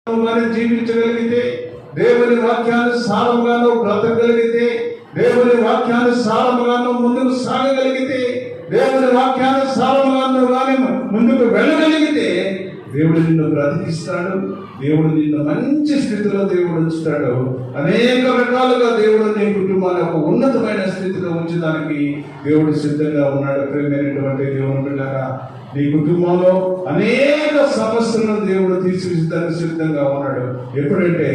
జీవించగలిగితే, దేవుని వాక్యాన్ని సారముగాను బ్రతకగలిగితే, దేవుని వాక్యాన్ని సారముగాను ముందుకు సాగగలిగితే, దేవుని వాక్యాన్ని సారముగాను కానీ ముందుకు వెళ్ళగలిగితే దేవుడు నిన్ను బ్రతికిస్తాడు. దేవుడు నిన్ను మంచి స్థితిలో దేవుడు ఉంచుతాడు. అనేక రకాలుగా దేవుడు నీ కుటుంబాన్ని ఒక ఉన్నతమైన స్థితిలో ఉంచడానికి దేవుడు సిద్ధంగా ఉన్నాడు. ప్రియమైనటువంటి దేవుని బిడ్డలారా, నీ కుటుంబంలో అనేక సమస్యలను దేవుడు తీర్చిదిద్దడానికి సిద్ధంగా ఉన్నాడు. ఎప్పుడంటే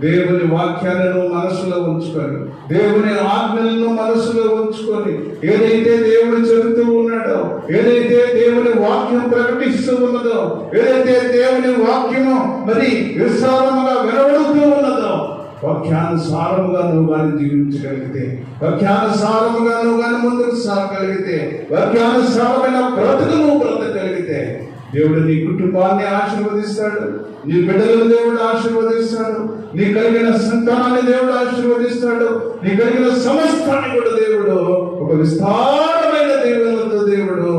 దేవుని వాక్యాలను మనసులో ఉంచుకొని, దేవుని ఆజ్ఞలను మనసులో ఉంచుకొని, ఏదైతే దేవుడు చెబుతూ ఉన్నాడో, ఏదైతే దేవుని వాక్యం ప్రకటిస్తూ ఉన్నదో, ఏదైతే దేవుని వాక్యము మరి విస్తారముగా వెలువడుతూ ఉన్నదో, వాక్యానుసారముగా నువ్వు కానీ జీవించగలిగితే, వాక్యానుసారముగా నువ్వు కానీ ముందుకు సాగగలిగితే, వాక్యానుసారమైన బ్రతుకు నువ్వు బ్రతకగలిగితే దేవుడు నీ కుటుంబాన్ని ఆశీర్వదిస్తాడు. నీ బిడ్డలను దేవుడు ఆశీర్వదిస్తాడు. నీ కలిగిన సంతానాన్ని దేవుడు ఆశీర్వదిస్తాడు. నీ కలిగిన సమస్తాన్ని కూడా దేవుడు ఒక విస్తారమైన దేవులతో దేవుడు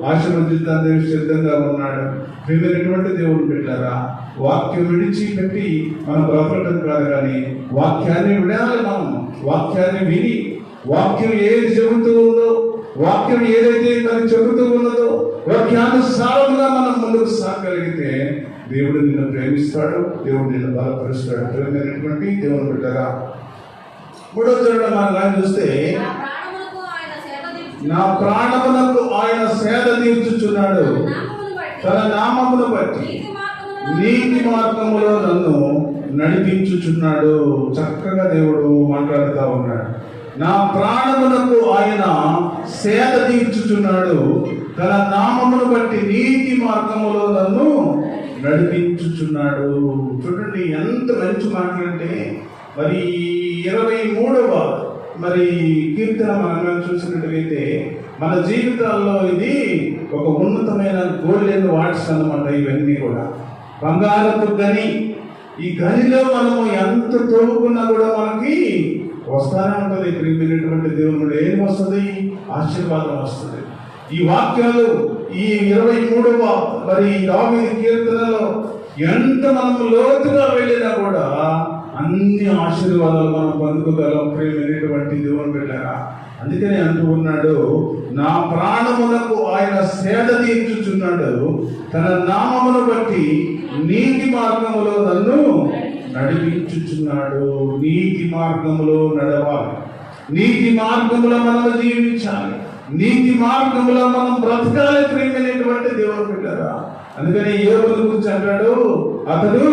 ఆశీర్వదించడానికి సిద్ధంగా ఉన్నాడు. ప్రియమైనటువంటి దేవుడు బిడ్డలారా, వాక్యం విడిచిపెట్టి మనం బ్రతకడం కాదు, కానీ వాక్యాన్ని వినాలి. మనం వాక్యాన్ని విని, వాక్యం ఏది చెబుతూ ఉందో, వాక్యం ఏదైతే మనకి చెబుతూ ఉన్నదో, వాక్యానుసారంగా మనం ముందుకు సాగగలిగితే దేవుడు నిన్ను ప్రేమిస్తాడు. దేవుడు నిన్ను బలపరుస్తాడు. ప్రేమైనటువంటి దేవుని బిడ్డగా మూడో చరణం మనం కానీ చూస్తే, నా ప్రాణమునకు ఆయన సేద తీర్చుచున్నాడు, తన నామమును బట్టి నీతి మార్గములో నన్ను నడిపించుచున్నాడు. చక్కగా దేవుడు మాట్లాడుతూ ఉన్నాడు. నా ప్రాణమునకు ఆయన సేద తీర్చుచున్నాడు, తన నామమును బట్టి నీతి మార్గములో నన్ను నడిపించుచున్నాడు. చూడండి ఎంత మంచి మాటలంటే, మరి 23వ మరి కీర్తన మనం చూసినట్లయితే మన జీవితాల్లో ఇది ఒక ఉన్నతమైన గోల్డెన్ వాట్స్ అన్నమాట. ఇవన్నీ కూడా బంగారపు గని. ఈ గనిలో మనము ఎంత తోడుకున్నా కూడా మనకి వస్తానే ఉంటుంది. ప్రియమైనటువంటి దేవుడు ఏం వస్తుంది? ఆశీర్వాదం వస్తుంది. ఈ వాక్యాలు ఈ 23వ మరి దావీదు కీర్తనలో ఎంత మనం లోతుగా వెళ్ళినా కూడా అన్ని ఆశీర్వాదాలు మనం పొందుకోగలం. ప్రియమైనటువంటి దేవుని బిడ్డలారా, అందుకనే అంటూ ఉన్నాడు, నా ప్రాణమునకు ఆయన సేద తీర్చుచున్నాడు, తన నామమును బట్టి నీతి మార్గములో నన్ను నడిపించుచున్నాడు. నీతి మార్గములో నడవాలి. నీతి మార్గములో మనం జీవించాలి. నీతి మార్గములో మనం బ్రతకాలి. ప్రియమైనటువంటి దేవుని బిడ్డలారా, అందుకని యోబును గురించి అంటాడు, అతడు